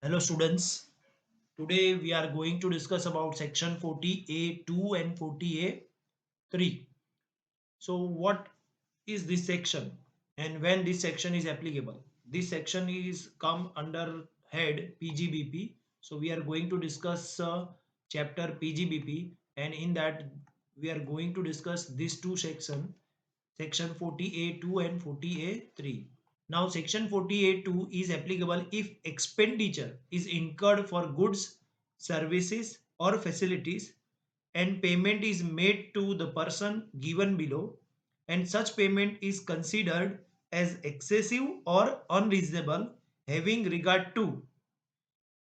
Hello students. Today we are going to discuss about section 40A2 and 40A3. So what is this section and when this section is applicable? This section is come under head PGBP. So we are going to discuss chapter PGBP, and in that we are going to discuss these two section 40A2 and 40A3. Now, Section 48(2) is applicable if expenditure is incurred for goods, services, or facilities, and payment is made to the person given below, and such payment is considered as excessive or unreasonable, having regard to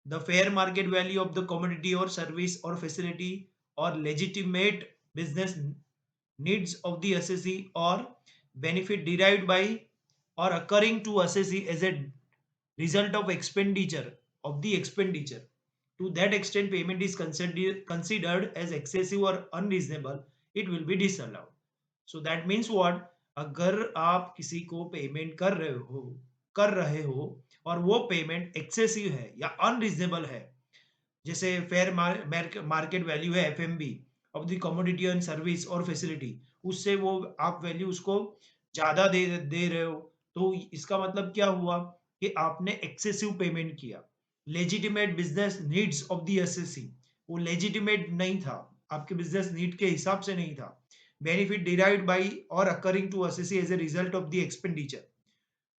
the fair market value of the commodity or service or facility, or legitimate business needs of the assessee, or benefit derived by or occurring to assessee as a result of expenditure. To that extent payment is considered as excessive or unreasonable, it will be disallowed. So that means what? अगर आप किसी को payment कर रहे हो और वो payment excessive है या अनरीजनेबल है, जैसे फेयर मार्केट वैल्यू है FMB of the commodity and service और फैसिलिटी, उससे वो आप वैल्यू उसको ज्यादा दे दे रहे हो, तो इसका मतलब क्या हुआ कि आपने एक्सेसिव पेमेंट किया। Legitimate business needs of the assessee, वो लेजिटिमेट नहीं था, आपके बिजनेस नीड के हिसाब से नहीं था। बेनिफिट डिराइव्ड बाय और accruing to assessee as a result of the expenditure,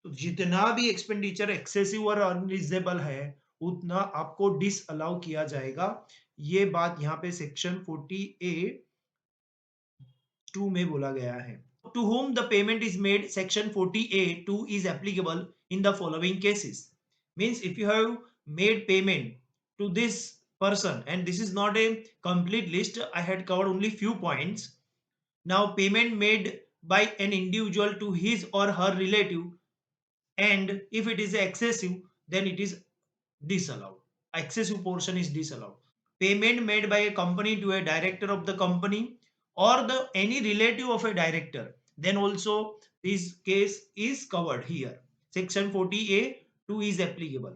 तो जितना भी एक्सपेंडिचर एक्सेसिव और अनरीजनेबल है उतना आपको डिसअलाउ किया जाएगा। ये बात यहाँ पे सेक्शन 40A(2) में बोला गया है। To whom the payment is made, section 40A(2) is applicable in the following cases. Means if you have made payment to this person, and this is not a complete list, I had covered only few points. Now payment made by an individual to his or her relative, and if it is excessive then it is disallowed. Excessive portion is disallowed. Payment made by a company to a director of the company or the any relative of a director, then also this case is covered here. Section 40A(2) is applicable.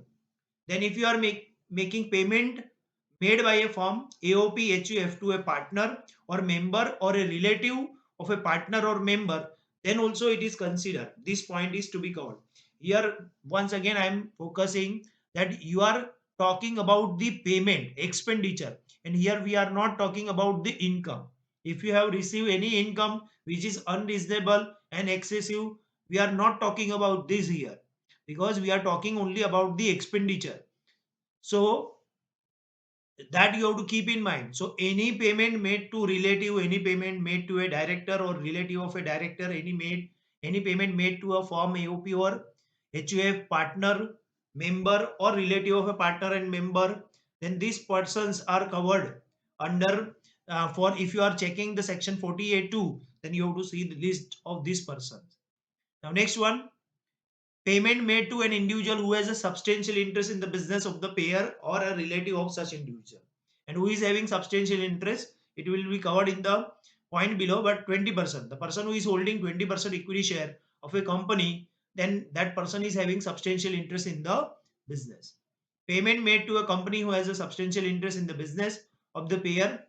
Then if you are making payment made by a firm AOP HUF to a partner or member or a relative of a partner or member, then also it is considered. This point is to be covered. Here once again I am focusing that you are talking about the payment expenditure, and here we are not talking about the income. If you have received any income which is unreasonable and excessive, we are not talking about this here, because we are talking only about the expenditure. So that you have to keep in mind. So any payment made to relative, any payment made to a director or relative of a director, any payment made to a firm AOP or HUF partner, member or relative of a partner and member, then these persons are covered under for if you are checking the section 48(2), then you have to see the list of these persons. Now next one, payment made to an individual who has a substantial interest in the business of the payer or a relative of such individual. And who is having substantial interest, it will be covered in the point below, but 20%. The person who is holding 20% equity share of a company, then that person is having substantial interest in the business. Payment made to a company who has a substantial interest in the business of the payer,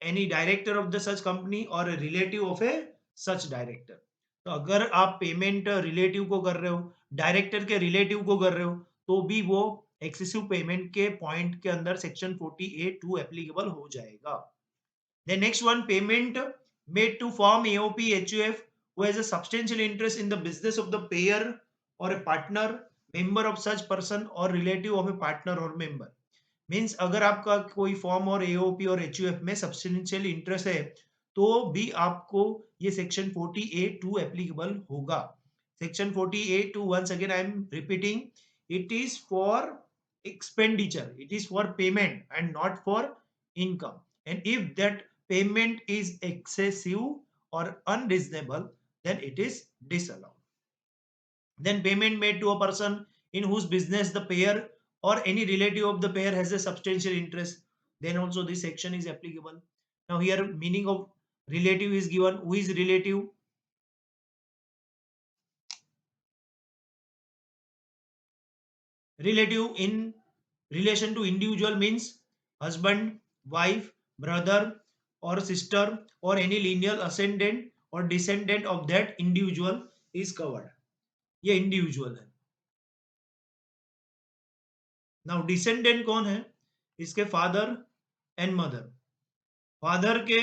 any director of the such company or a relative of a such director. तो अगर आप payment relative को कर रहे हो, director के relative को कर रहे हो, तो भी वो एक्सेसिव पेमेंट के पॉइंट के अंदर सेक्शन 48(2) एप्लीकेबल हो जाएगा. The next one, payment made to firm AOP HUF who has a substantial interest in the business of the payer or a partner, member of such person or relative of a partner or member. Means अगर आपका कोई form और AOP और HUF में substantial interest है, तो भी आपको ये सेक्शन 40(2) एप्लीकेबल होगा. Section 40(2), once again I am repeating, it is for expenditure, it is for payment and not for income. And if that payment is excessive or unreasonable, then it is disallowed. Then payment made to a person in whose business the payer or any relative of the payer has a substantial interest, then also this section is applicable. Now here meaning of relative is given. Who is relative? Relative in relation to individual means husband, wife, brother or sister or any lineal ascendant or descendant of that individual is covered. ये individual है. Now descendant कौन है? इसके father and mother. Father के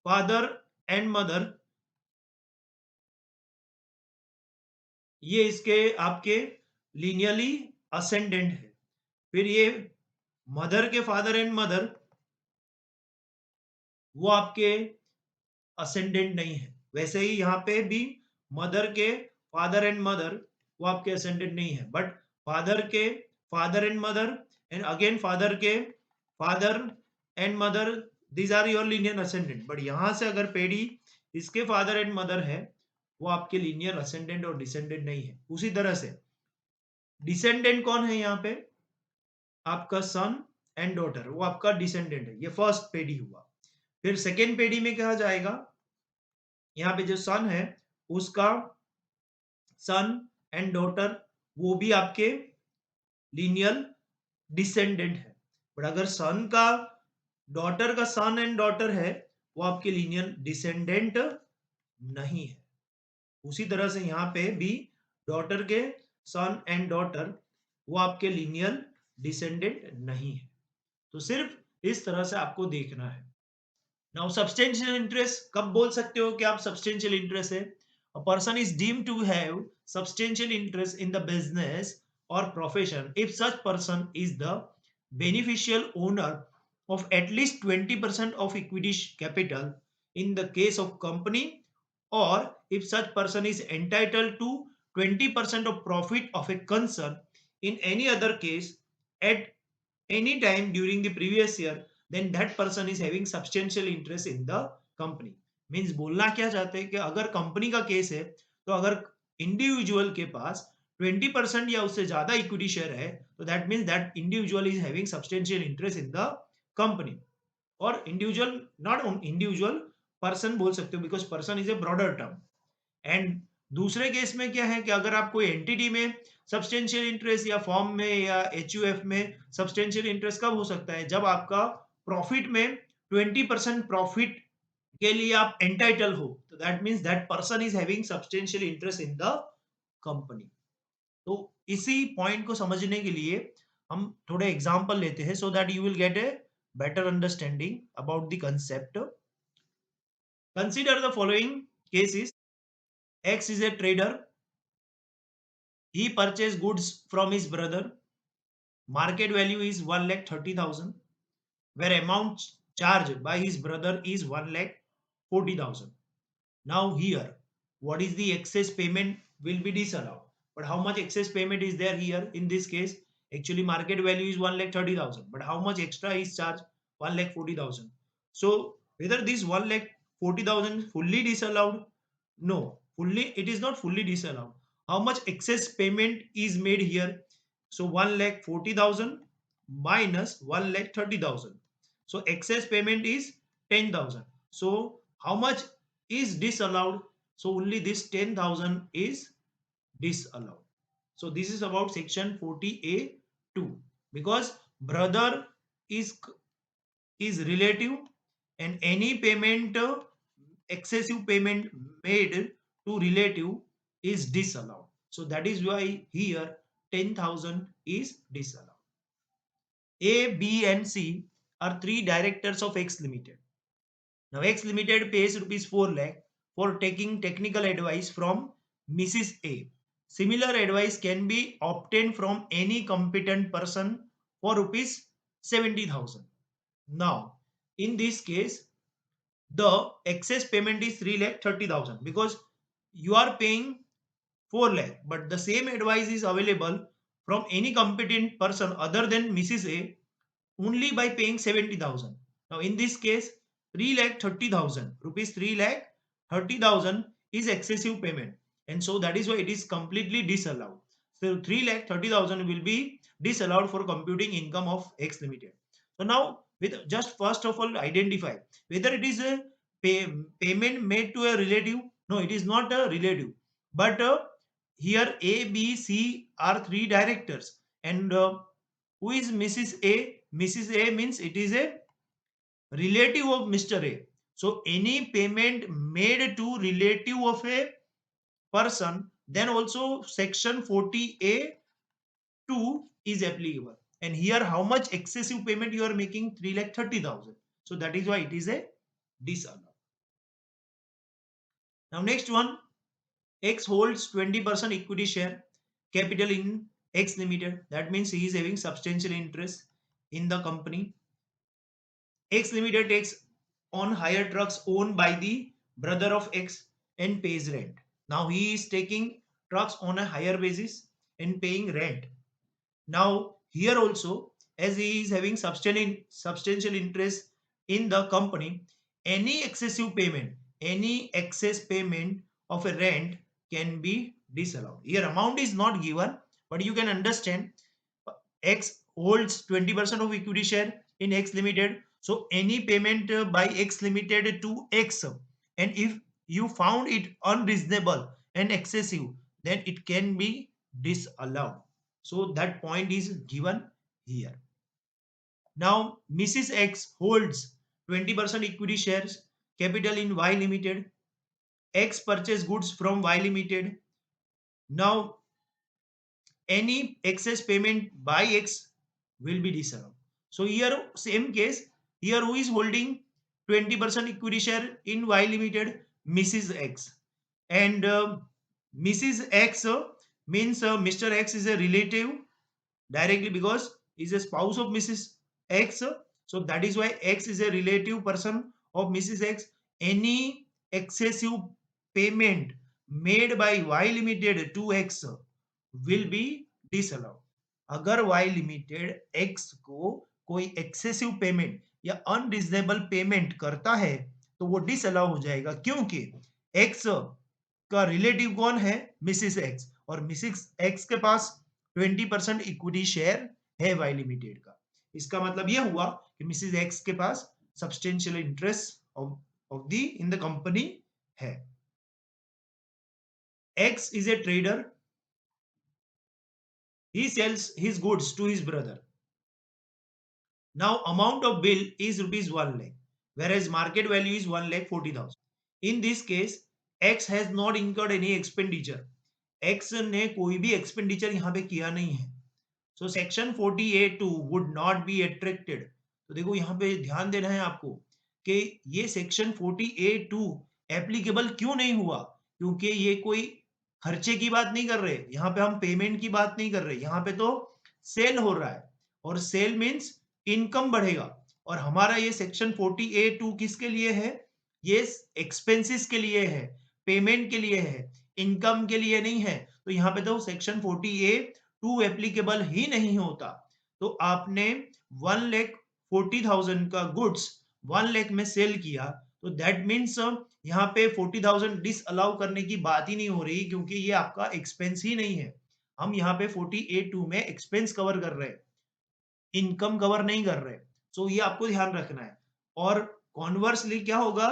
father and mother ये इसके आपके linearly ascendant है. फिर ये मदर के फादर एंड मदर वो आपके असेंडेंट नहीं है. वैसे ही यहाँ पे भी मदर के फादर एंड मदर वो आपके असेंडेंट नहीं है, बट फादर के father and mother and again father के father and mother these are your linear ascendant. But यहाँ से अगर पेडी इसके फादर एंड मदर है वो आपके लीनियर असेंडेंट और डिसेंडेंट नहीं है. उसी तरह से डिसेंडेंट कौन है यहाँ पे? आपका सन एंड डॉटर वो आपका डिसेंडेंट है. ये फर्स्ट पेडी हुआ. फिर सेकेंड पेडी में क्या जाएगा? यहाँ पे जो सन है उसका सन एंड डॉटर वो भी आपके लीनियर डिसेंडेंट है. बट अगर सन का डॉटर का सन एंड डॉटर है वो आपके लीनियर डिसेंडेंट नहीं है. उसी तरह से यहाँ पे भी डॉटर के सन एंड डॉटर वो आपके लीनियर डिसेंडेंट नहीं है. तो सिर्फ इस तरह से आपको देखना है. नाउ सब्सटेंशियल इंटरेस्ट कब बोल सकते हो कि आप सब्सटेंशियल इंटरेस्ट है? A person is deemed to have substantial interest in the business or profession if such person is the beneficial owner of at least 20% of equity capital in the case of company, or if such person is entitled to 20% of profit of a concern in any other case at any time during the previous year, then that person is having substantial interest in the company. Means बोलना क्या चाहते हैं कि अगर company का case है तो अगर इंडिविजुअल के पास 20% या उससे ज्यादा इक्विटी शेयर है तो that means that individual is having substantial interest in the company. और इंडिविजुअल नॉट इंडिविजुअल पर्सन बोल सकते हो because person is a broader term. And दूसरे केस में क्या है कि अगर आप कोई एंटिटी में सब्सटेंशियल इंटरेस्ट या फॉर्म में या एचयूएफ में सब्सटेंशियल इंटरेस्ट कब हो सकता है? जब आपका प्रॉफिट में 20% प्रॉफिट के लिए आप एंटाइटल हो तो that means that person is having substantial interest in the company. तो इसी पॉइंट को समझने के लिए हम थोड़े एग्जांपल लेते हैं so that you will get a better understanding about the concept. Consider the following cases. X is a trader. He purchased goods from his brother. Market value is 1,30,000, where amount charged by his brother is 1,40,000. Now here, what is the excess payment will be disallowed. But how much excess payment is there here in this case? Actually, market value is 1,30,000. But how much extra is charged? 1,40,000. So whether this 1,40,000 fully disallowed? No, fully it is not fully disallowed. How much excess payment is made here? So 1,40,000 minus 1,30,000. So excess payment is 10,000. So how much is disallowed? So only this 10,000 is disallowed. So this is about section 40A2 because brother is is relative and any payment excessive payment made to relative is disallowed. So that is why here 10,000 is disallowed. A, B and C are three directors of X Limited. Now X Limited pays rupees 4 lakh for taking technical advice from Mrs. A. Similar advice can be obtained from any competent person for rupees 70,000. Now in this case the excess payment is 3,30,000 because you are paying 4 lakh but the same advice is available from any competent person other than Mrs. A only by paying 70,000. Now in this case 3,30,000 rupees 3,30,000 is excessive payment and so that is why it is completely disallowed. So 3,30,000 will be disallowed for computing income of X Limited. So now with just first of all identify whether it is a payment made to a relative. No, it is not a relative but here A, B, C are three directors and Who is Mrs. A? Mrs. A means it is a relative of Mr. A. So any payment made to relative of a person, then also section 40A 2 is applicable. And here how much excessive payment you are making? 3,30,000. So that is why it is a disallowed. Now next one, X holds 20% equity share capital in X Limited. That means he is having substantial interest in the company. X Limited takes on hire trucks owned by the brother of X and pays rent. Now he is taking trucks on a higher basis and paying rent. Now here also, as he is having substantial interest in the company, any excess payment of a rent can be disallowed. Here amount is not given, but you can understand X holds 20% of equity share in X Limited. So any payment by X Limited to X, and if you found it unreasonable and excessive, then it can be disallowed. So that point is given here. Now Mrs. X holds 20% equity shares capital in Y Limited. X purchase goods from Y Limited. Now any excess payment by X will be disallowed. So here same case, here who is holding 20% equity share in Y Limited? Mrs. X. And Mrs. X means Mr. X is a relative directly because he is a spouse of Mrs. X. So that is why X is a relative person of Mrs. X. Any excessive payment made by Y Limited to X will be disallowed. अगर Y limited X को कोई excessive payment या unreasonable payment करता है तो वो disallow हो जाएगा, क्योंकि X का रिलेटिव कौन है? मिसिस X, और मिसिस X के पास 20% इक्विटी शेयर है Y लिमिटेड का। इसका मतलब यह हुआ कि मिसिस X के पास substantial interest of the in the company है। X is a trader. He sells his goods to his brother. Now amount of bill is rupees 1 lakh, whereas market value is 1,40,000. In this case, X has not incurred any expenditure. X ने कोई भी expenditure यहाँ पे किया नहीं है. So section 40A2 would not be attracted. तो देखो यहाँ पे ध्यान देना है आपको कि ये section 40A2 applicable क्यों नहीं हुआ, क्योंकि ये कोई खर्चे की बात नहीं कर रहे, यहाँ पे हम पेमेंट की बात नहीं कर रहे, यहाँ पे तो सेल हो रहा है और सेल मीन्स इनकम बढ़ेगा। और हमारा ये सेक्शन 40A2 किसके लिए है? ये एक्सपेंसेस के लिए है, पेमेंट के लिए है, इनकम के लिए नहीं है। तो यहाँ पे तो सेक्शन 40A2 एप्लीकेबल ही नहीं होता। तो आपने 1,40,000 का गुड्स 1 लाख में सेल किया, तो दैट मीन्स यहाँ पे 40,000 डिसअलाउ करने की बात ही नहीं हो रही, क्योंकि ये आपका एक्सपेंस ही नहीं है। हम यहाँ पे 40A2 में एक्सपेंस कवर कर रहे हैं, इनकम कवर नहीं कर रहे। सो ये आपको ध्यान रखना है। और कॉन्वर्सली क्या होगा?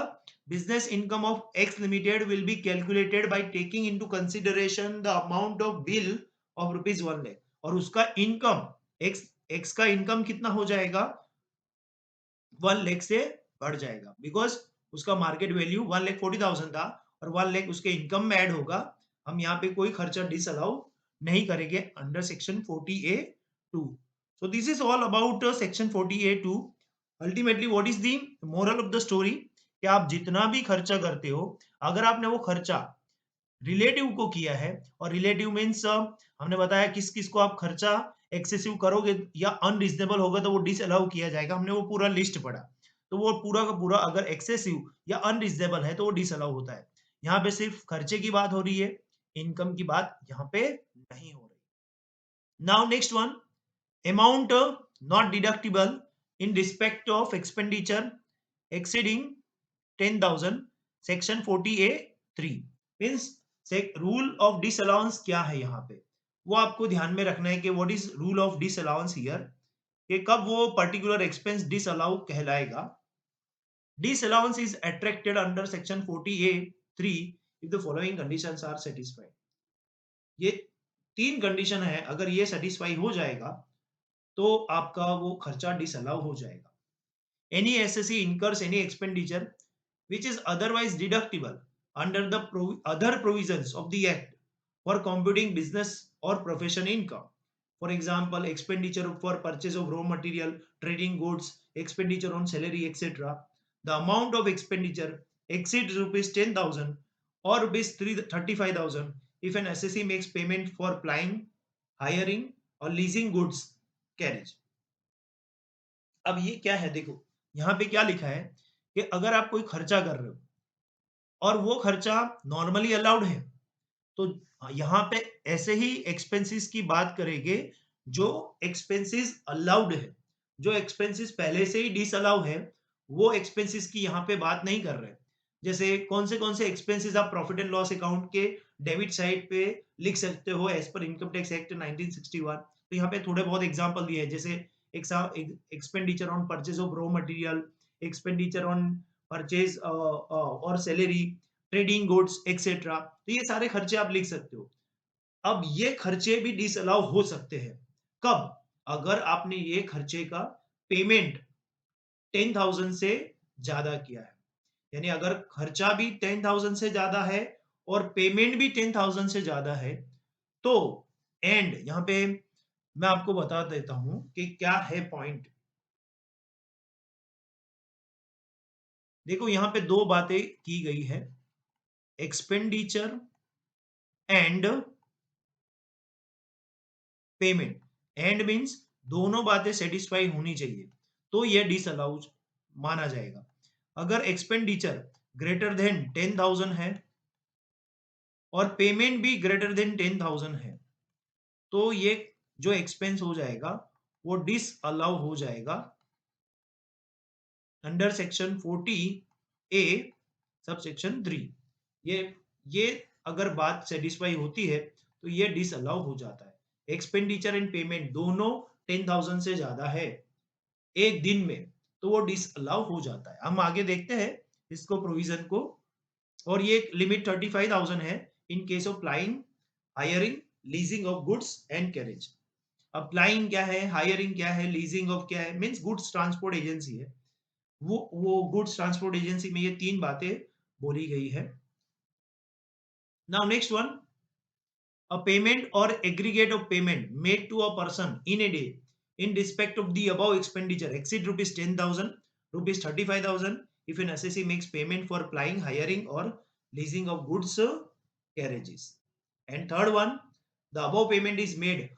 Business income of x limited will be calculated by taking into consideration the amount of bill of rupees 1 lakh, और उसका इनकम एक्स का इनकम कितना हो जाएगा? 1 लाख से बढ़ जाएगा, बिकॉज उसका मार्केट वैल्यू 1,40,000 था और 1 लाख उसके इनकम में ऐड होगा। हम यहाँ पे कोई खर्चा डिसअलाउ नहीं करेंगे under section 40A2। So this is all about section 40A2. Ultimately what is the moral of the story? कि आप जितना भी खर्चा करते हो, अगर आपने वो खर्चा रिलेटिव को किया है, और रिलेटिव मीन्स हमने बताया किस किस को आप खर्चा एक्सेसिव करोगे या अनरीजनेबल होगा तो वो डिसअलाउ किया जाएगा, हमने वो पूरा लिस्ट पढ़ा। तो वो पूरा का पूरा अगर एक्सेसिव या अनरीजनेबल है तो वो डिसअलाउ होता है। यहाँ पे सिर्फ खर्चे की बात हो रही है, इनकम की बात यहाँ पे नहीं हो रही। Now next one, amount not deductible in respect of expenditure exceeding 10,000, section 40A3 means rule of disallowance क्या है यहाँ पे, वो आपको ध्यान में रखना है कि what is rule of disallowance here, कि कब वो पर्टिकुलर एक्सपेंस डिसअलाउ कहलाएगा। Disallowance is attracted under section 40A3 if the following conditions are satisfied. ये तीन कंडीशन है, अगर ये सेटिस्फाई हो जाएगा तो आपका वो खर्चा डिसअलाउ हो जाएगा। Any SSC incurs any expenditure which is otherwise deductible under the other provisions of the act for computing business or profession income. For example, expenditure for purchase of raw material, trading goods, expenditure on salary, etc. The amount of expenditure exceeds rupees 10,000 or rupees 35,000 if an SSE makes payment for plying, hiring or leasing goods carriage. अब ये क्या है देखो, यहाँ पे क्या लिखा है कि अगर आप कोई खर्चा कर रहे हो और वो खर्चा नॉर्मली अलाउड है, तो यहाँ पे ऐसे ही एक्सपेंसेस की बात करेंगे जो एक्सपेंसेस अलाउड है। जो एक्सपेंसेस पहले से ही डिसअलाउ है, वो एक्सपेंसेस की यहाँ पे बात नहीं कर रहे हैं। जैसे कौन से एक्सपेंसेस आप प्रॉफिट एंड लॉस अकाउंट के डेबिट साइड पे लिख सकते हो as per income tax act 1961। तो यहाँ पे थोड़े बहुत एग्जांपल दिए हैं, जैसे expenditure on purchase of raw material, expenditure on purchase और सैलरी, ट्रेडिंग गुड्स एक्सेट्रा। तो ये सारे खर्चे आप लिख सकते हो। अब ये खर्चे भी डिसअलाउ हो सकते हैं। कब? अगर आपने ये खर्चे का पेमेंट 10,000 से ज्यादा किया है। यानी अगर खर्चा भी 10,000 से ज्यादा है और पेमेंट भी 10,000 से ज्यादा है, तो एंड यहाँ पे मैं आपको बता देता हूं कि क्या है पॉइंट। देखो यहाँ पे दो बातें की गई है, expenditure and payment. And means दोनों बातें सेटिस्फाई होनी चाहिए, तो ये डिसअलाउ माना जाएगा। अगर एक्सपेंडिचर ग्रेटर देन 10,000 है और पेमेंट भी ग्रेटर देन 10,000 है, तो ये जो एक्सपेंस हो जाएगा वो डिसअलाउ हो जाएगा अंडर सेक्शन 40 ए सब सेक्शन 3। ये अगर बात सेटिस्फाई होती है तो ये डिसअलाउ हो जाता है। एक्सपेंडिचर एंड पेमेंट दोनों 10,000 से ज्यादा है एक दिन में, तो वो डिसअलाउ हो जाता है। हम आगे देखते हैं इसको प्रोविजन को। और ये लिमिट 35,000 है in case of flying, hiring, leasing of goods and carriage. अब फ्लाइंग क्या है, हायरिंग क्या है, लीजिंग ऑफ क्या है, मींस गुड्स ट्रांसपोर्ट एजेंसी है। वो गुड्स ट्रांसपोर्ट एजेंसी में ये तीन बातें बोली गई है। Now next one, a payment or aggregate of payment made to a person in a day in respect of the above expenditure exceed rupees 10,000, rupees 35,000 if an assessee makes payment for plying, hiring or leasing of goods carriages. And third one, the above payment is made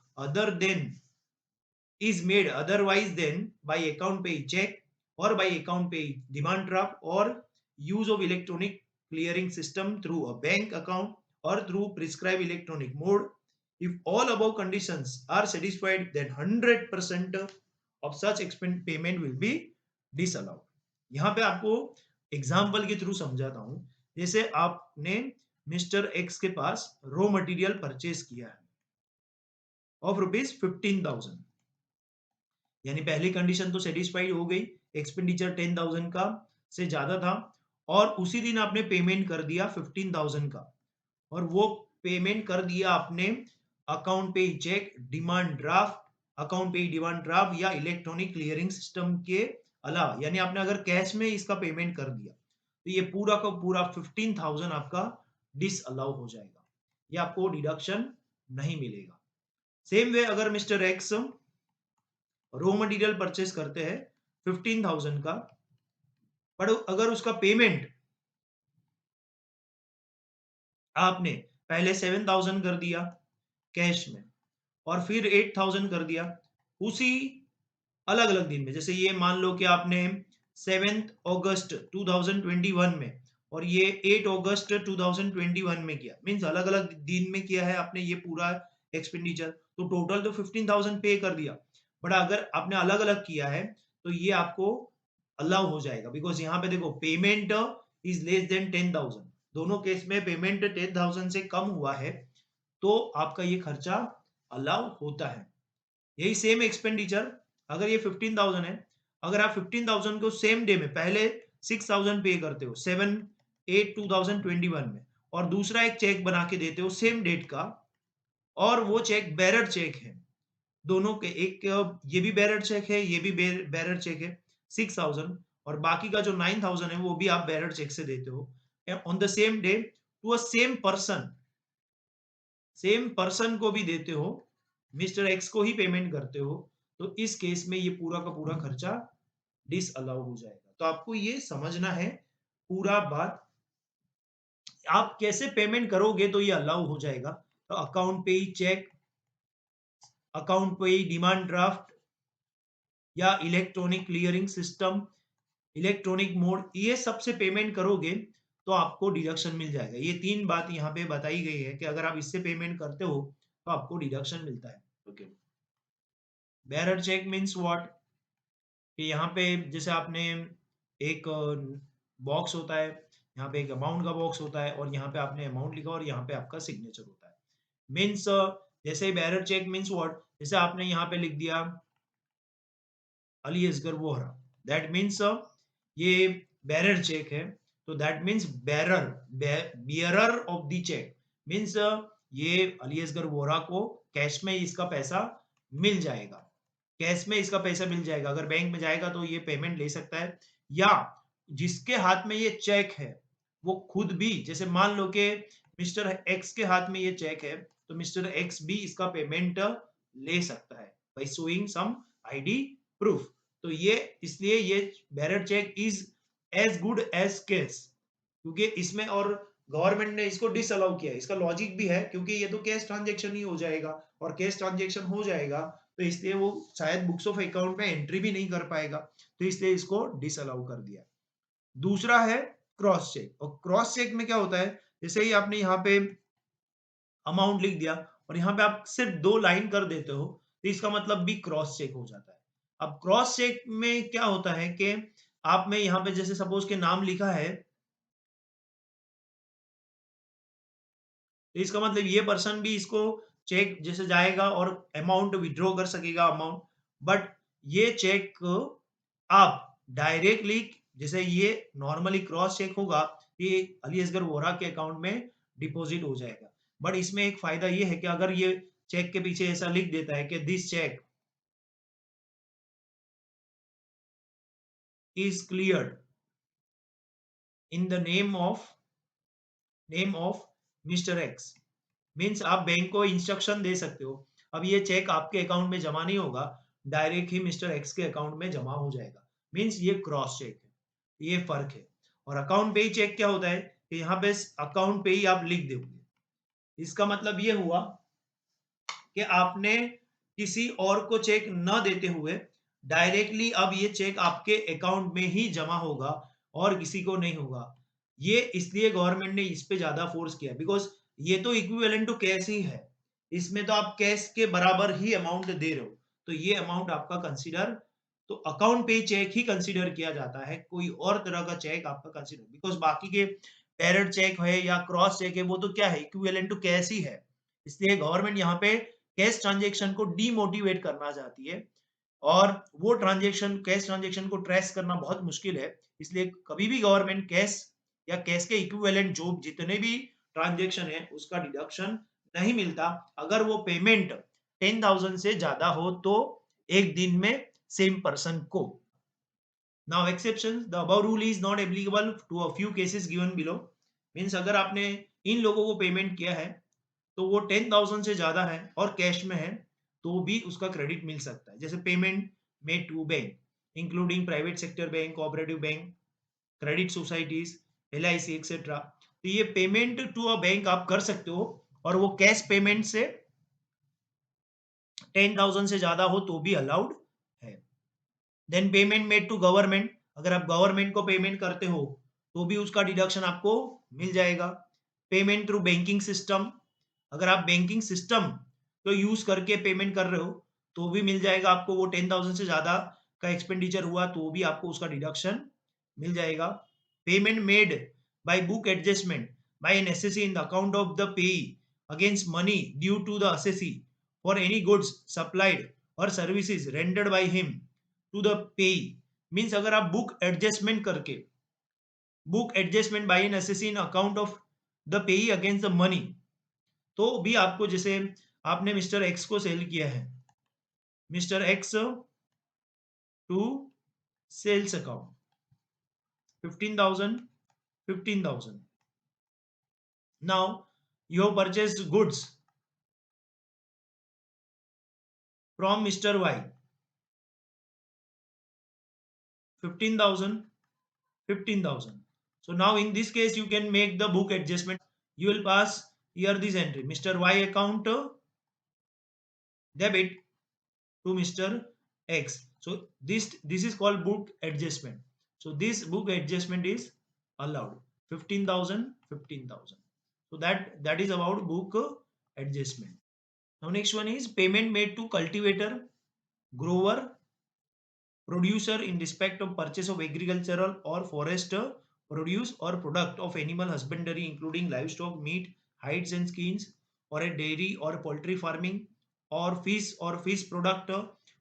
otherwise than by account pay check or by account pay demand draft or use of electronic clearing system through a bank account or through prescribed electronic mode. If all above conditions are satisfied, then 100% of such expense payment will be disallowed. यहाँ पे आपको example के through समझाता हूं। जैसे आपने mister x के पास raw material purchase किया है ऑफ रुपीज 15,000, यानी पहली कंडीशन तो सेटिस्फाइड हो गई, एक्सपेंडिचर 10,000 का से ज्यादा था और उसी दिन आपने पेमेंट कर दिया 15,000 का, और वो पेमेंट कर दिया आपने account payee check, demand draft, account पे डिमांड ड्राफ्ट या इलेक्ट्रॉनिक क्लियरिंग सिस्टम के अलावा, यानी आपने अगर कैश में इसका पेमेंट कर दिया, तो ये पूरा का पूरा 15,000 आपका डिसअलाउ हो जाएगा, ये आपको डिडक्शन नहीं मिलेगा। सेम वे अगर mister x raw material purchase करते हैं 15,000 का, पर अगर उसका पेमेंट आपने पहले 7,000 कर दिया कैश में और फिर 8,000 कर दिया उसी अलग अलग दिन में, जैसे ये मान लो कि आपने 7 अगस्त 2021 में और ये 8 अगस्त 2021 में किया, मीन्स अलग अलग दिन में किया है आपने ये पूरा एक्सपेंडिचर, तो टोटल तो 15,000 पे कर दिया। बट अगर आपने अलग अलग किया है तो ये आपको अलाउ हो जाएगा, बिकॉज यहाँ पे देखो पेमेंट इज लेस देन 10,000, दोनों केस में पेमेंट 10,000 से कम हुआ है तो आपका ये खर्चा अलाउ होता है। यही सेम एक्सपेंडिचर अगर ये 15,000 है, अगर आप 15,000 को सेम डे में पहले 6,000 पे करते हो 7/8/2021 में और दूसरा एक चेक बना के देते हो सेम डेट का, और वो चेक बेरर चेक है, दोनों के एक ये भी बेरर चेक है, ये भी बेरर चेक है 6000, और बाकी का जो 9000 है वो भी आप बेरर चेक से देते हो on the same day to a same person को भी देते हो, मिस्टर एक्स को ही पेमेंट करते हो, तो इस केस में ये पूरा का पूरा खर्चा डिसअलाउ हो जाएगा। तो आपको ये समझना है पूरा बात, आप कैसे पेमेंट करोगे तो ये अलाउ हो जाएगा। तो अकाउंट पे चेक, अकाउंट पे डिमांड ड्राफ्ट, या electronic clearing system, electronic mode, ये सबसे पेमेंट करोगे तो आपको डिडक्शन मिल जाएगा। ये 3 बात यहाँ पे बताई गई है कि अगर आप इससे पेमेंट करते हो तो आपको डिडक्शन मिलता है। Okay, bearer check means what, कि यहाँ पे जैसे आपने एक बॉक्स होता है, यहाँ पे एक अमाउंट का बॉक्स होता है और यहाँ पे आपने अमाउंट लिखा और यहाँ पे आपका सिग्नेचर होता है। मीन्स जैसे बेरर चेक मीन्स व्हाट, जैसे आपने यहाँ पे लिख दिया अली असगर वोहरा, दैट मीन्स ये बेरर चेक है, तो that means bearer, bearer of the cheque means ये अली असगर वोहरा को कैश में इसका पैसा मिल जाएगा, कैश में इसका पैसा मिल जाएगा। अगर बैंक में जाएगा तो ये पेमेंट ले सकता है, या जिसके हाथ में ये चेक है वो खुद भी, जैसे मान लो कि मिस्टर एक्स के हाथ में ये चेक है, तो मिस्टर एक्स भी इसका पेमेंट ले सकता है by showing some ID proof. तो ये इसलिए ये bearer cheque is as good as cash, क्योंकि इसमें और गवर्नमेंट ने इसको डिसअलाउ किया है। इसका लॉजिक भी है क्योंकि ये तो कैश ट्रांजैक्शन ही हो जाएगा, और कैश ट्रांजैक्शन हो जाएगा तो इसलिए वो शायद बुक्स ऑफ अकाउंट में एंट्री भी नहीं कर पाएगा, तो इसलिए इसको डिसअलाउ कर दिया। दूसरा है क्रॉस चेक, और क्रॉस चेक में क्या होता है, जैसे ही आपने यहाँ पे अमाउंट लिख दिया और यहाँ पे आप सिर्फ 2 लाइन कर देते हो, तो इसका मतलब भी क्रॉस चेक हो जाता है। अब क्रॉस चेक में क्या होता है कि आप में यहाँ पे जैसे सपोज के नाम लिखा है, तो इसका मतलब ये पर्सन भी इसको चेक जैसे जाएगा और अमाउंट विथड्रॉ कर सकेगा अमाउंट, बट ये चेक आप डायरेक्टली, जैसे ये नॉर्मली क्रॉस चेक होगा, ये अली असगर वोरा के अकाउंट में डिपॉजिट हो जाएगा। बट इसमें एक फायदा ये है कि अगर ये चेक के पीछे ऐसा लिख देता है कि this cheque is cleared in the name of mister X, means आप बैंक को इंस्ट्रक्शन दे सकते हो। अब ये चेक आपके अकाउंट में जमा नहीं होगा, डायरेक्ट ही मिस्टर एक्स के अकाउंट में जमा हो जाएगा, मीन्स ये क्रॉस चेक है, ये फर्क है। और अकाउंट पे ही चेक क्या होता है कि यहाँ पे अकाउंट पे ही आप लिख दोगे, इसका मतलब ये हुआ कि आपने किसी और को चेक न देते हुए डायरेक्टली अब ये चेक आपके अकाउंट में ही जमा होगा और किसी को नहीं होगा। ये इसलिए गवर्नमेंट ने इस पे ज्यादा फोर्स किया, बिकॉज ये तो इक्विवेलेंट टू कैश ही है, इसमें तो आप कैश के बराबर ही अमाउंट दे रहे हो, तो ये अमाउंट आपका कंसीडर, तो अकाउंट पे चेक ही कंसीडर किया जाता है, कोई और तरह का चेक आपका कंसीडर, बिकॉज बाकी के पेरेंट चेक है या क्रॉस चेक है वो तो क्या है, इक्विवेलेंट टू कैश ही है। इसलिए गवर्नमेंट यहाँ पे कैश ट्रांजैक्शन को डीमोटिवेट करना चाहती है, और वो ट्रांजैक्शन, कैश ट्रांजैक्शन को ट्रेस करना बहुत मुश्किल है, इसलिए कभी भी गवर्नमेंट कैश या कैश के इक्विवेलेंट जो जितने भी ट्रांजैक्शन है उसका डिडक्शन नहीं मिलता अगर वो पेमेंट 10,000 से ज्यादा हो, तो एक दिन में सेम पर्सन को। Now exception, the above rule is not applicable to a few cases given below, means अगर आपने इन लोगों को पेमेंट किया है तो वो 10,000 से ज्यादा है और कैश में है, तो भी उसका क्रेडिट मिल सकता है। जैसे payment made to bank including private sector bank, cooperative bank, credit societies, LIC etcetera, तो ये पेमेंट टू अ बैंक आप कर सकते हो, और वो कैश पेमेंट से 10,000 से ज्यादा हो तो भी अलाउड है। Then payment made to government, अगर आप गवर्नमेंट को पेमेंट करते हो तो भी उसका डिडक्शन आपको मिल जाएगा। पेमेंट थ्रू बैंकिंग सिस्टम, अगर आप बैंकिंग सिस्टम को यूज करके पेमेंट कर रहे हो तो भी मिल जाएगा आपको, वो 10,000 से ज्यादा का एक्सपेंडिचर हुआ तो भी आपको उसका डिडक्शन मिल जाएगा। Payment made by book adjustment by an SSC in the account of the payee against money due to the assessee for any goods supplied or services rendered by him to the payee, means अगर आप book adjustment by an SSC in account of the payee against the money, तो भी आपको, जैसे आपने mister x को cell किया है Mr. X to sales account, 15,000, 15,000. Now you have purchased goods from Mr. Y, 15,000, 15,000. So now in this case you can make the book adjustment. You will pass here this entry, Mr. Y account debit to Mr. X. So this is called book adjustment. So this book adjustment is allowed, 15,000, 15,000. So that is about book adjustment. Now next one is payment made to cultivator, grower, producer in respect of purchase of agricultural or forest produce or product of animal husbandry including livestock, meat, hides and skins, or a dairy or poultry farming, or fish product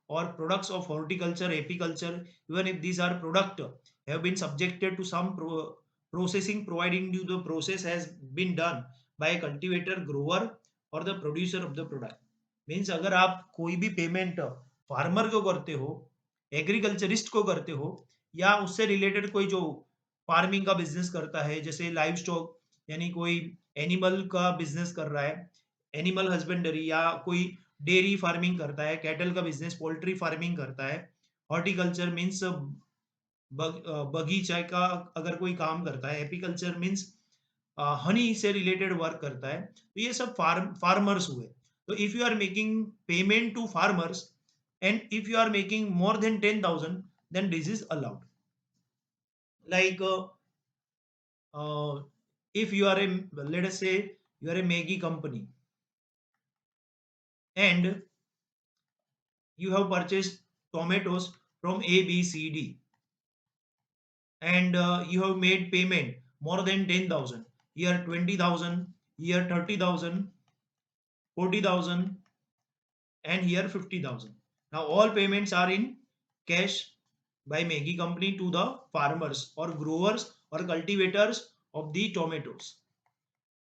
or products of horticulture, apiculture, even if these are product have been subjected to some processing providing you the process has been done by a cultivator, grower or the producer of the product. Means अगर आप कोई भी payment farmer को करते हो, agriculturist को करते हो, या उससे रिलेटेड कोई जो फार्मिंग का बिजनेस करता है, जैसे लाइव स्टॉक यानी कोई एनिमल का बिजनेस कर रहा है, एनिमल हस्बेंडरी, या कोई डेयरी फार्मिंग करता है, कैटल का बिजनेस, पोल्ट्री फार्मिंग करता है, हॉर्टिकल्चर मीन्स बगीचा का अगर कोई काम करता है, एपीकल्चर मीन्स हनी से रिलेटेड वर्क करता है, तो ये सब फार्मर्स हुए. तो if you are making payment to farmers and if you are making more than 10,000, then this is allowed. Like if you are a, let us say you are a Maggi company and you have purchased tomatoes from A, B, C, D, and you have made payment more than 10,000, here 20,000, here 30,000, 40,000, and here 50,000. Now all payments are in cash by Maggi company to the farmers or growers or cultivators of the tomatoes,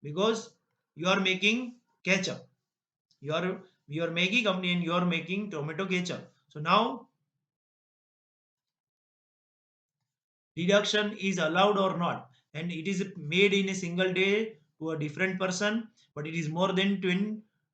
because you are making ketchup. You are Maggi company and you are making tomato ketchup. So now deduction is allowed or not, and it is made in a single day to a different person, but it is more than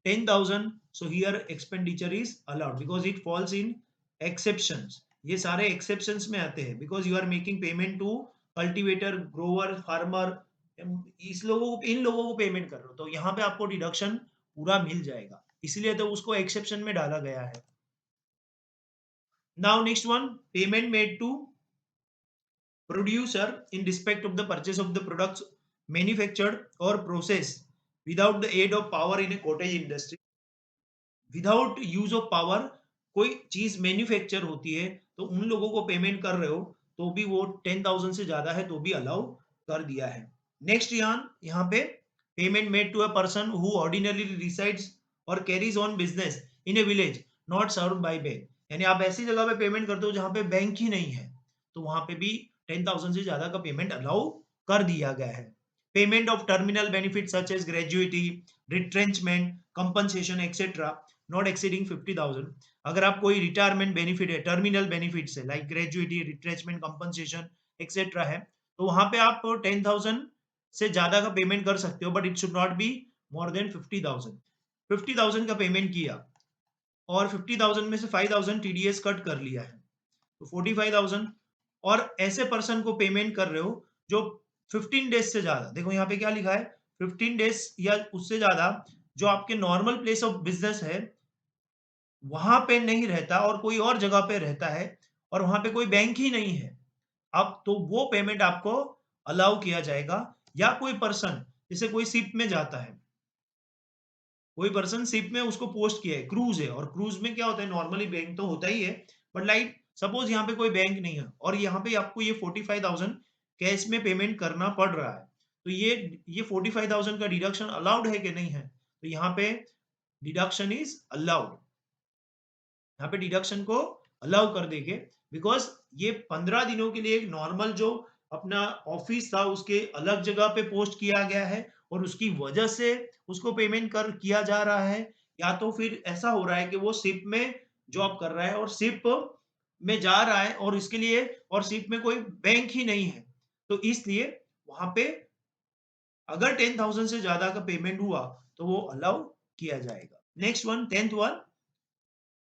10,000, so here expenditure is allowed because it falls in exceptions. ये सारे exceptions में आते हैं because you are making payment to cultivator, grower, farmer, इन लोगों को payment कर रहे हो, तो यहाँ पे आपको डिडक्शन पूरा मिल जाएगा, इसलिए तो उसको एक्सेप्शन में डाला गया है. Now next one, payment made to producer in respect of the purchase of the products manufactured or processed without the aid of power in a cottage industry. Without use of power कोई चीज manufacture होती है, तो उन लोगों को payment कर रहे हो तो भी वो 10,000 से ज्यादा है तो भी अलाउ कर दिया है. नेक्स्ट यहाँ पे payment made to a person who ordinary resides और carries on business in a village not serve by bank. यानी आप ऐसी जगह पे पेमेंट करते हो जहां पे बैंक ही नहीं है, तो वहां पे भी 10,000 से ज्यादा का पेमेंट अलाउ कर दिया गया है. Payment of terminal benefit such as gratuity, retrenchment, compensation etcetera not exceeding 50,000. अगर आप कोई रिटायरमेंट बेनिफिट है, टर्मिनल बेनिफिट्स है like gratuity, retrenchment, compensation etcetera है, तो वहां पे आप 10,000 से ज्यादा का पेमेंट कर सकते हो, but it should not be more than 50,000. 50,000 का पेमेंट किया और 50,000 में से 5,000 टीडीएस कट कर लिया है, तो 45,000. और ऐसे पर्सन को पेमेंट कर रहे हो जो 15 डेज से ज्यादा, देखो यहाँ पे क्या लिखा है, 15 डेज या उससे ज्यादा जो आपके नॉर्मल प्लेस ऑफ बिजनेस है वहां पे नहीं रहता और कोई और जगह पे रहता है और वहां पे कोई बैंक ही नहीं है, अब तो वो पेमेंट आपको अलाउ किया जाएगा. या कोई पर्सन जैसे कोई शिप में जाता है, कोई पर्सन शिप में उसको पोस्ट किया है, क्रूज है, और क्रूज में क्या होता है, नॉर्मली बैंक तो होता ही है, बट लाइक सपोज यहाँ पे कोई बैंक नहीं है और यहाँ पे आपको ये 45,000 कैश में पेमेंट करना पड़ रहा है, तो ये 45,000 का डिडक्शन अलाउड है कि नहीं है, तो यहाँ पे डिडक्शन इज अलाउड. यहाँ पे डिडक्शन को अलाउ कर देंगे बिकॉज ये 15 दिनों के लिए एक नॉर्मल जो अपना ऑफिस था उसके अलग जगह पे पोस्ट किया गया है और उसकी वजह से उसको पेमेंट कर किया जा रहा है, या तो फिर ऐसा हो रहा है कि वो शिप में जॉब कर रहा है और शिप में जा रहा है और इसके लिए और शिप में कोई बैंक ही नहीं है, तो इसलिए वहां पे अगर 10,000 से ज्यादा का पेमेंट हुआ तो वो अलाउ किया जाएगा। नेक्स्ट वन, 10th वन,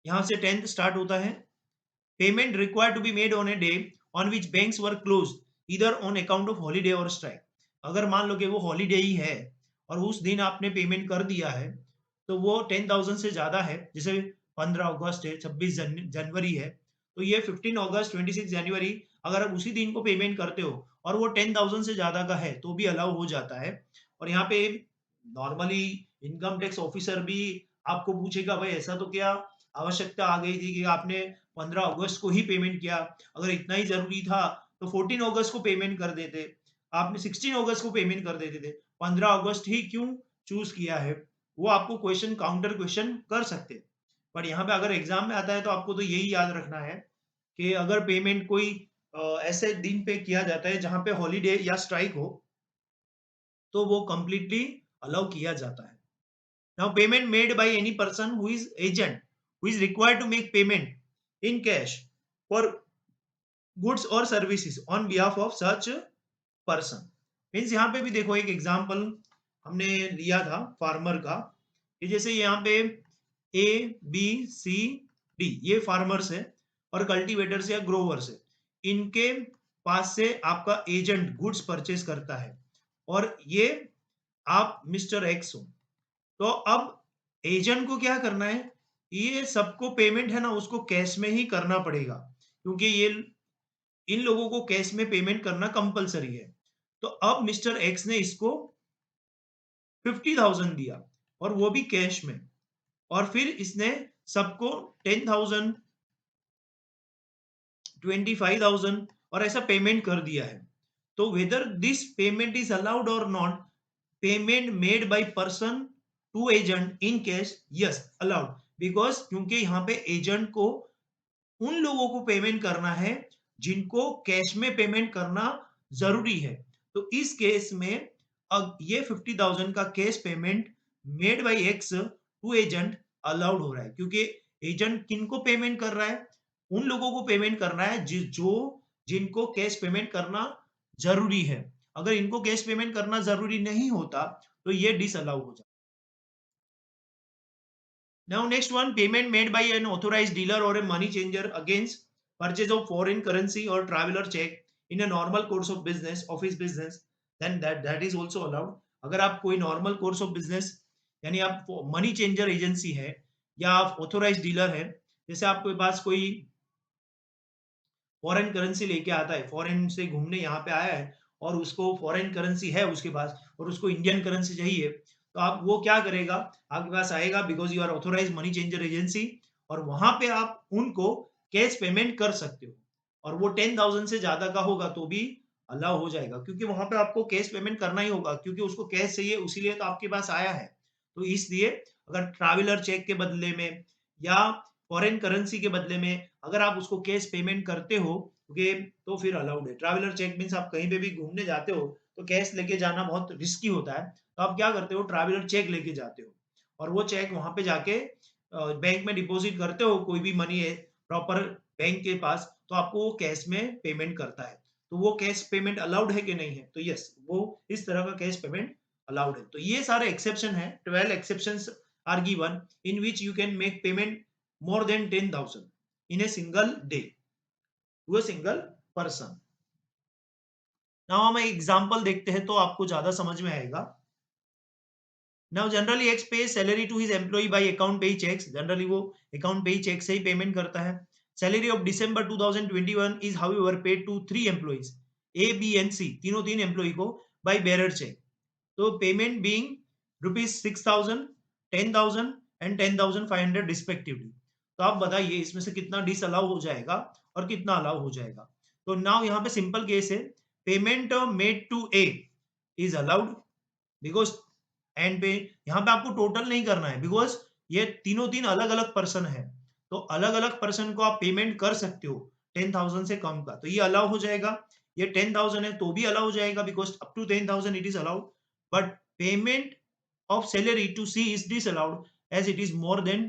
यहां से 10th स्टार्ट होता है। Payment required to be made on a day on which banks were closed either on account of holiday और स्ट्राइक। अगर मान लो कि वो हॉलीडे ही है और उस दिन आपने पेमेंट कर दिया है, तो वो 10,000 से ज्यादा है, जैसे 15 अगस्त है, 26 जनवरी है, तो ये 15 अगस्त, 26 जनवरी, अगर आप उसी दिन को पेमेंट करते हो और वो 10,000 से ज्यादा का है तो भी अलाउ हो जाता है। और यहाँ पे नॉर्मली इनकम टैक्स ऑफिसर भी आपको पूछेगा, भाई ऐसा तो क्या आवश्यकता आ गई थी कि आपने 15 अगस्त को ही पेमेंट किया, अगर इतना ही जरूरी था तो 14 अगस्त को पेमेंट कर देते, आपने 16 अगस्त को पेमेंट कर देते थे, 15 अगस्त ही क्यों चूज किया है, वो आपको क्वेश्चन काउंटर क्वेश्चन कर सकते हैं। पर यहाँ पे अगर एग्जाम में आता है तो आपको तो यही याद रखना है कि अगर पेमेंट कोई ऐसे दिन पे किया जाता है जहां पे हॉलीडे या स्ट्राइक हो, तो वो कंप्लीटली अलाउ किया जाता है। Now payment made by any person who is agent who is required to make payment in cash for goods or services on behalf of such person. Means यहाँ पे भी देखो एक एग्जांपल हमने लिया था फार्मर का, कि जैसे यहाँ पे ए बी सी डी ये फार्मर्स है और कल्टीवेटर्स या ग्रोवर्स है, इनके पास से आपका एजेंट गुड्स परचेज करता है और ये आप मिस्टर एक्स हो। तो अब एजेंट को क्या करना है, ये सबको पेमेंट है ना उसको कैश में ही करना पड़ेगा, क्योंकि ये इन लोगों को कैश में पेमेंट करना कंपलसरी है। तो अब मिस्टर एक्स ने इसको 50,000 दिया और वो भी कैश में, और फिर इसने सबको 10,000, 25,000 और ऐसा पेमेंट कर दिया है। तो whether this payment is allowed or not, payment made by person to agent in cash, yes allowed, because क्योंकि यहाँ पे एजेंट को उन लोगों को पेमेंट करना है जिनको कैश में पेमेंट करना जरूरी है। तो इस केस में अब ये 50,000 का cash payment made by X to agent allowed हो रहा है, क्योंकि एजेंट किनको पेमेंट कर रहा है, उन लोगों को पेमेंट करना है जो जिनको कैश पेमेंट करना जरूरी है। अगर इनको कैश पेमेंट करना जरूरी नहीं होता तो ये डिसअलाउ हो जाता। Now next one, payment made by an authorized dealer or a money changer against purchase of foreign currency or traveler check in a normal course of business, office business, then that is also allowed. अगर आप कोई normal course of business, यानी आप money changer agency है या आप authorise dealer है, जैसे आपके पास कोई फॉरेन करेंसी लेके आता है, फॉरेन से घूमने यहाँ पे आया है और उसको फॉरेन करेंसी है उसके पास और उसको इंडियन करेंसी चाहिए, तो आप वो क्या करेगा, आपके पास आएगा because you are authorise money changer agency, और वहां पे आप उनको कैश पेमेंट कर सकते हो, और वो 10,000 से ज्यादा का होगा तो भी अलाउ हो जाएगा, क्योंकि वहां पे आपको कैश पेमेंट करना ही होगा, क्योंकि उसको कैश चाहिए उसीलिए तो आपके पास आया है। तो इसलिए अगर ट्रैवलर चेक के बदले में या फॉरेन करेंसी के बदले में अगर आप उसको कैश पेमेंट करते हो, ओके, तो फिर अलाउड है। ट्रैवलर चेक मीन्स आप कहीं पे भी घूमने जाते हो तो कैश लेके जाना बहुत रिस्की होता है, तो आप क्या करते हो, ट्रैवलर चेक लेके जाते हो और वो चेक वहां पे जाके बैंक में डिपॉजिट करते हो, कोई भी मनी है प्रॉपर बैंक के पास, तो आपको वो कैश में पेमेंट करता है। तो वो कैश पेमेंट अलाउड है कि नहीं है, तो यस वो इस तरह का कैश पेमेंट अलाउड है। तो ये सारे एक्सेप्शन है, 12 exceptions are given in which you can make payment more than 10,000 in a single day to a single person. Now हम एग्जांपल देखते हैं तो आपको ज्यादा समझ में आएगा। Now generally X pay salary to his employ by account payee cheques, generally वो अकाउंट पे चेक से ही पेमेंट करता है। Salary of December 2021 is however paid to 3 employees A B and C, तीनों तीन एम्प्लॉय को बाय बेरर चेक, तो payment being rupees 6,000, 10,000 and 10,500 respectively. तो आप बताइए इसमें से कितना डिसअलाउ हो जाएगा और कितना अलाउ हो जाएगा। तो नाउ यहाँ पे सिंपल केस है, payment made to A is allowed because and पे यहाँ पे आपको टोटल नहीं करना है, बिकॉज ये तीनों तीन अलग अलग पर्सन है, तो अलग अलग पर्सन को आप पेमेंट कर सकते हो 10,000 से कम का, तो ये अलाउ हो जाएगा। ये 10,000 है तो भी अलाउ हो जाएगा because up to 10,000 it is allowed, but payment of salary to C is disallowed as it is more than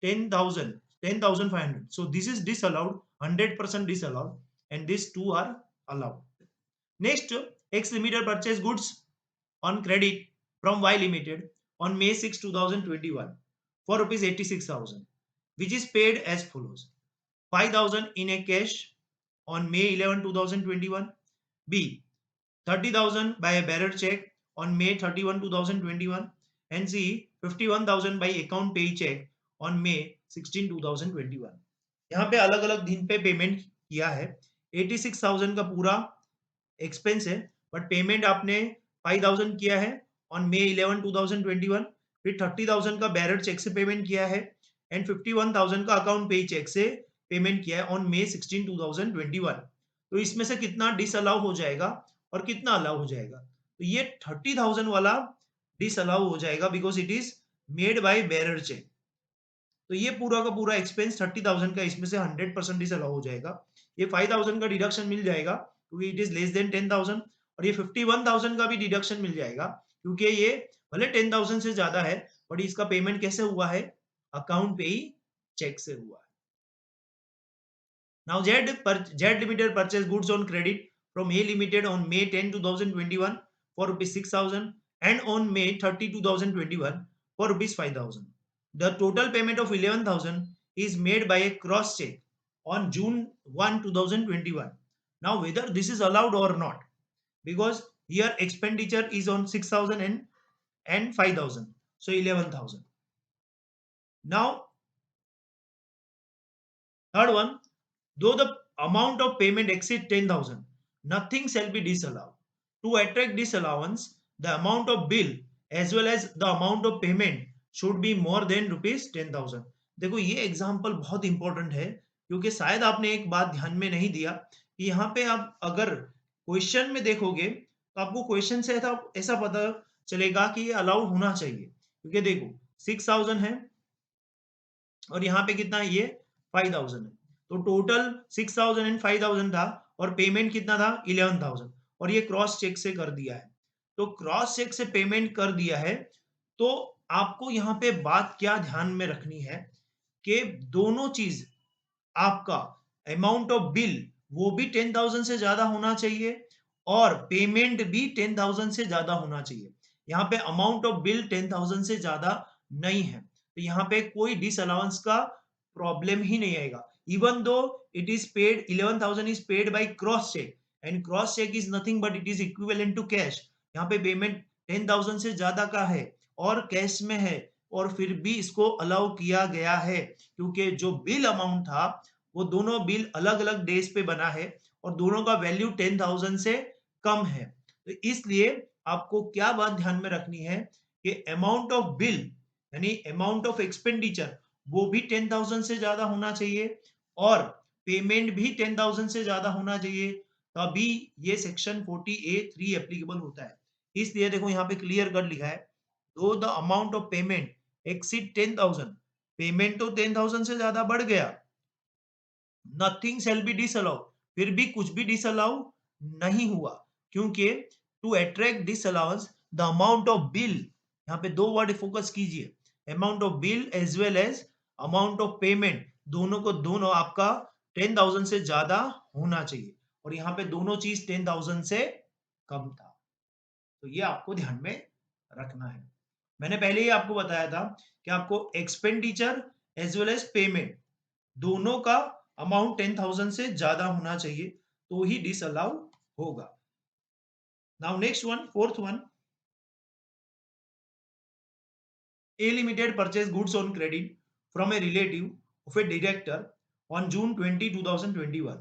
10,000 10,500. So this is disallowed, 100% disallowed, and these two are allowed. Next, X Limited purchase goods on credit from Y Limited on May 6, 2021 for rupees 86,000, which is paid as follows: 5,000 in a cash on May 11, 2021. B. 30,000 by a bearer check on May 31, 2021. And C. 51,000 by account pay check on May 16, 2021. यहाँ पे अलग अलग दिन पे payment किया है. 86,000 का पूरा एक्सपेंस है, बट पेमेंट आपने 5,000 किया है ऑन मे 11 2021. फिर 30,000 का बैरर चेक से पेमेंट किया है एंड 51,000 का अकाउंट पे चेक से पेमेंट किया है ऑन मे 16 2021. तो इसमें से कितना डिसअलाउ हो जाएगा और कितना अलाउ हो जाएगा? तो ये 30,000 वाला डिसअलाउ हो जाएगा because it is made by bearer cheque. तो ये पूरा का पूरा एक्सपेंस 30,000 का इसमें से 100% डिसअलाउ हो जाएगा. ये 5,000 का डिडक्शन मिल जाएगा क्योंकि इट इज लेस देन 10,000, और ये 51,000 का भी डिडक्शन मिल जाएगा क्योंकि ये भले 10,000 से ज्यादा है बट इसका पेमेंट कैसे हुआ है? अकाउंट पे ही चेक से हुआ है. Now Z Limited purchased goods on credit from A Limited on May 10, 2021 for rupees 6,000 and on May 30, 2021 for rupees 5,000. The total payment of 11,000 is made by a cross check on June 1, 2021. Now whether this is allowed or not, because here expenditure is on 6,000 and 5,000, so 11,000. Now third one, though the amount of payment exceeds 10,000, nothing shall be disallowed. To attract disallowance, the amount of bill as well as the amount of payment should be more than rupees 10,000. देखो ये example बहुत important है क्योंकि शायद आपने एक बात ध्यान में नहीं दिया कि यहाँ पे आप अगर क्वेश्चन में देखोगे तो आपको क्वेश्चन से ऐसा पता चलेगा कि ये अलाउड होना चाहिए, क्योंकि देखो 6,000 है और यहाँ पे कितना है? ये 5,000 है. तो टोटल 6,000 एंड 5,000 था और पेमेंट कितना था? 11,000, और ये क्रॉस चेक से कर दिया है. तो क्रॉस चेक से पेमेंट कर दिया है तो आपको यहाँ पे बात क्या ध्यान में रखनी है कि दोनों चीज, आपका अमाउंट ऑफ बिल वो भी 10,000 से ज्यादा होना चाहिए और पेमेंट भी 10,000 से ज्यादा होना चाहिए. यहाँ पे अमाउंट ऑफ बिल 10,000 से ज्यादा नहीं है तो यहाँ पे कोई डिसअलाउंस का प्रॉब्लम ही नहीं आएगा. Even though it is paid 11,000 is paid by cross cheque and cross cheque is nothing but it is equivalent to cash. यहाँ पे पेमेंट 10,000 से ज्यादा का है और कैश में है और फिर भी इसको अलाउ किया गया है क्योंकि जो बिल अमाउंट था वो दोनों बिल अलग अलग डेज पे बना है और दोनों का वैल्यू 10,000 से कम है. तो इसलिए आपको क्या बात ध्यान में रखनी है कि अमाउंट ऑफ बिल यानी अमाउंट ऑफ एक्सपेंडिचर वो भी 10,000 से ज्यादा होना चाहिए और पेमेंट भी 10,000 से ज्यादा होना चाहिए, तभी ये सेक्शन 40A(3) एप्लीकेबल होता है. इसलिए देखो यहाँ पे क्लियर कट लिखा है, दो the amount of payment exceed 10,000, payment तो 10,000 से ज्यादा बढ़ गया, नथिंग शैल बी डिसअलाउ, फिर भी कुछ भी डिसअलाउ नहीं हुआ क्योंकि to attract disallowance the amount of bill, यहाँ पे दो वर्ड फोकस कीजिए, amount of bill as well as amount of payment, दोनों को दोनों आपका 10,000 से ज्यादा होना चाहिए और यहाँ पे दोनों चीज 10,000 से कम था. तो ये आपको ध्यान में रखना है. मैंने पहले ही आपको बताया था कि आपको expenditure as well as payment दोनों का अमाउंट 10,000 से ज्यादा होना चाहिए तो ही डिसअलाउ होगा. Now next one, fourth one, A Limited purchased goods on credit from a relative of a director on June 20, 2021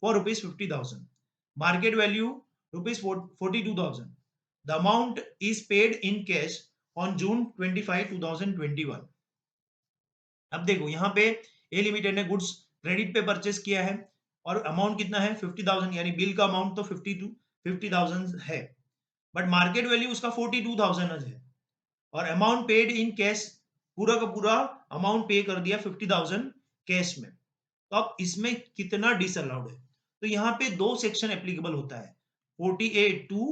for rupees 50,000. Market value rupees 42,000. The amount is paid in cash on June 25, 2021. अब देखो यहाँ पे ए limited ने goods credit पे purchase किया है और amount कितना है? 50,000, यानी बिल का अमाउंट तो 50,000 है बट मार्केट वैल्यू उसका 42,000 है और अमाउंट पेड इन कैश, पूरा का पूरा अमाउंट पे कर दिया 50,000 कैश में. तो अब इसमें कितना डिसअलाउड है? तो यहाँ पे दो सेक्शन एप्लीकेबल होता है, 40A(2)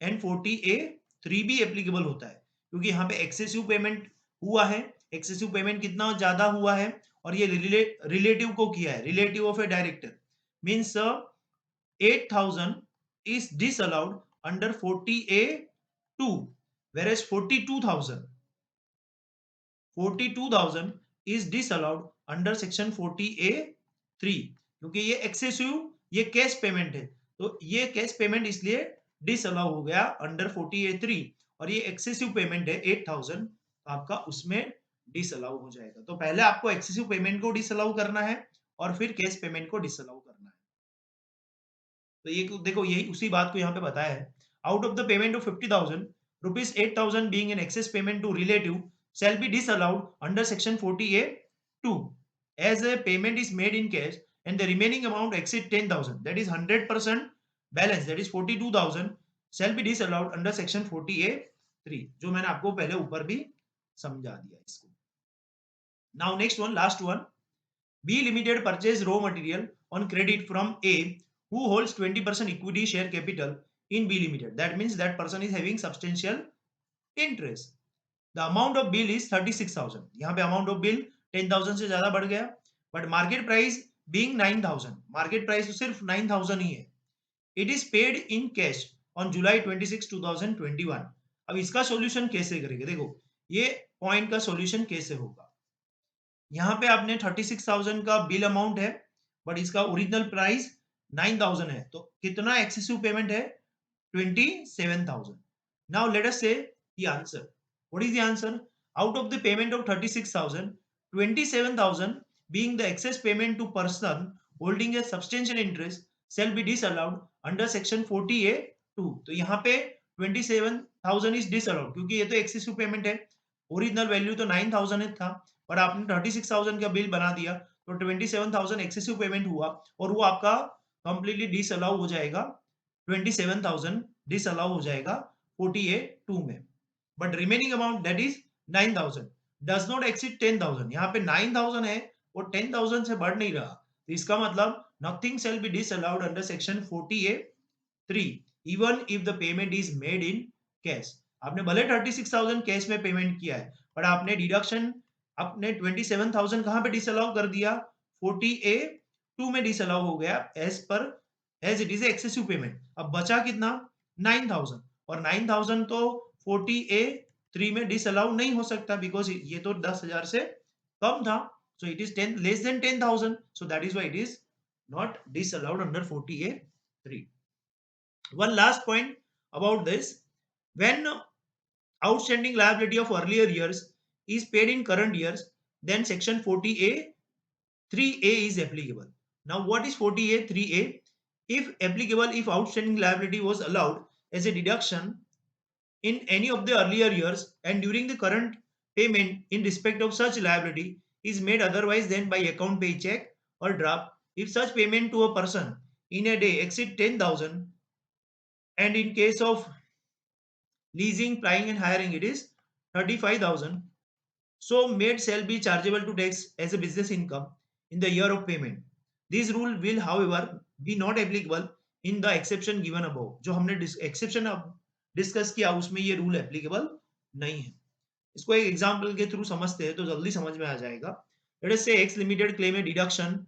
एंड 40A(3) भी एप्लीकेबल होता है क्योंकि यहाँ पे एक्सेसिव पेमेंट हुआ है. एक्सेसिव पेमेंट कितना ज्यादा हुआ है? और ये रिलेटिव को किया है, relative of A director, means 8,000 is disallowed under 40A2, whereas 42,000 is disallowed under section 40A3, क्योंकि ये एक्सेसिव, ये कैश पेमेंट है, तो ये कैश पेमेंट इसलिए डिसअलाउ हो गया अंडर 40A3, और ये एक्सेसिव पेमेंट है 8,000, तो आपका उसमें डिसअलाउ हो जाएगा। तो पहले आपको एक्सेसिव पेमेंट को डिसअलाउ करना है और फिर कैश पेमेंट को डिसअलाउ करना है। तो ये देखो यही उसी बात को यहाँ पे बताया है। Out of the payment of 50,000 rupees 8,000 being an excess payment to relative shall be disallowed under section 40A2 as a payment is made in cash and the remaining amount exceed 10,000, that is 100% balance, that is 42,000 shall be disallowed under section 40A3, जो मैंने आपको पहले ऊपर भी समझा दिया इसको। Now next one, last one. B Limited purchase raw material on credit from A who holds 20% equity share capital in B Limited. That means that person is having substantial interest. The amount of bill is 36,000. यहाँ पे amount of bill 10,000 से ज्यादा बढ़ गया, but market price being 9,000. Market price तो सिर्फ 9,000 ही है. It is paid in cash on July 26, 2021. अब इसका solution कैसे करेंगे? देखो ये point का solution कैसे होगा? यहाँ पे आपने 36,000 का बिल अमाउंट है, बट इसका ओरिजिनल प्राइस 9,000 है, तो कितना एक्सेसिव पेमेंट है? 27,000. Now let us say the answer. What is the answer? Out of the payment of 36,000, 27,000 being the excess payment to person holding a substantial interest shall be disallowed under section 40A2. तो यहाँ पे 27,000 is disallowed क्योंकि ये तो excessive payment है, original value तो 9,000 था, और आपने 36,000 का बिल बना दिया, तो 27,000 एक्सेसिव पेमेंट हुआ और वो आपका कंप्लीटली डिसअलाउ हो जाएगा, 27,000 डिसअलाउ हो जाएगा 40A2 में, but remaining amount that is 9,000 does not exceed 10,000। यहाँ पे 9,000 है, वो 10,000 से बढ़ नहीं रहा, तो इसका मतलब nothing shall be disallowed under section 40A3 even if the payment is made in cash. आपने भले 36,000 कैश में पेमेंट किया है, बट आपने डिडक्शन अपने 27,000 कहां पे डिसअलाउ कर दिया? 40A2 में डिसअलाउ हो गया as it is excessive payment. अब बचा कितना? 9,000, और 9,000 तो 40A3 में डिसअलाउ नहीं हो सकता बिकॉज ये तो 10,000 से कम था, so it is 10 less than 10,000, so that is why it is not disallowed under 40A3. One last point about this: when outstanding liability of earlier years is paid in current years, then section 40A3A is applicable. Now what is 40A3A? If applicable, if outstanding liability was allowed as a deduction in any of the earlier years and during the current payment in respect of such liability is made otherwise than by account pay check or draft, if such payment to a person in a day exceed 10,000, and in case of leasing, plying and hiring it is 35,000, so made shall be chargeable to tax as a business income in the year of payment. This rule will however be not applicable in the exception given above. जो हमने exception discuss किया उसमें ये rule applicable नहीं है। इसको एक example के थ्रू समझते हैं तो जल्दी समझ में आ जाएगा। लेट अस से x limited claim A deduction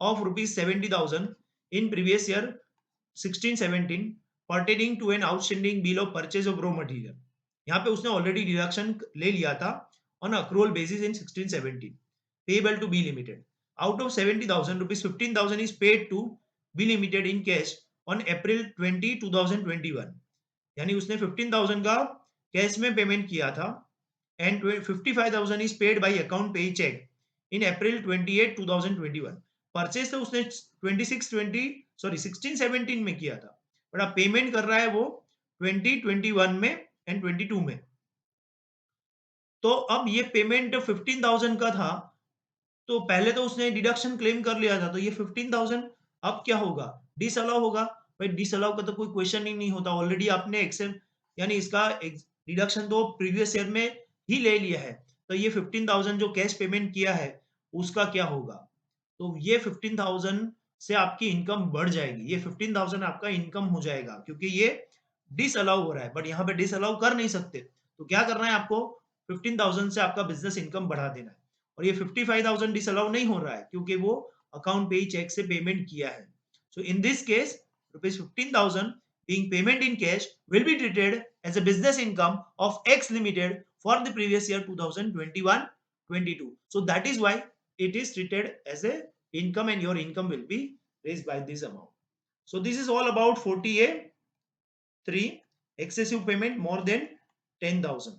of ₹70,000 in previous year 16-17 pertaining to an outstanding bill of purchase of raw material. यहाँ पे उसने ऑलरेडी डिडक्शन ले लिया था on accrual basis in 16-17 payable to B Limited. Out of 70,000 rupees, 15,000 is paid to B Limited in cash on April 20, 2021. यानी उसने 15,000 का cash में पेमेंट किया था and 55,000 is paid bye account payee check in April 28, 2021। Purchase तो उसने 16-17 में किया था, बट अब पेमेंट कर रहा है वो 2021 में एंड 22 में। तो अब ये पेमेंट 15,000 का था, तो पहले तो उसने डिडक्शन क्लेम कर लिया था, तो ये 15,000 अब क्या होगा? डिसअलाउ होगा। भाई डिसअलाउ का तो कोई क्वेश्चन ही नहीं होता, ऑलरेडी आपने एक्सेप्ट यानी इसका डिडक्शन तो प्रीवियस ईयर में ही ले लिया है, तो ये 15,000 जो कैश पेमेंट किया है उसका क्या होगा? तो ये 15,000 से आपकी इनकम बढ़ जाएगी, ये 15,000 आपका इनकम हो जाएगा क्योंकि ये डिसअलाउ हो रहा है, बट यहाँ पे डिसअलाउ कर नहीं सकते, तो क्या करना है आपको? 15,000 से आपका बिजनेस इनकम बढ़ा देना है। और ये 55,000 डिसअलाउ नहीं हो रहा है क्योंकि वो अकाउंट पे ही चेक से पेमेंट किया है. So in this case, rupees 15,000 being payment in cash will be treated as a business income of X Limited for the previous year 2021-22. So that is why it is treated as a income and your income will be raised by this amount. So this is all about 40A 3 excessive payment more than 10,000.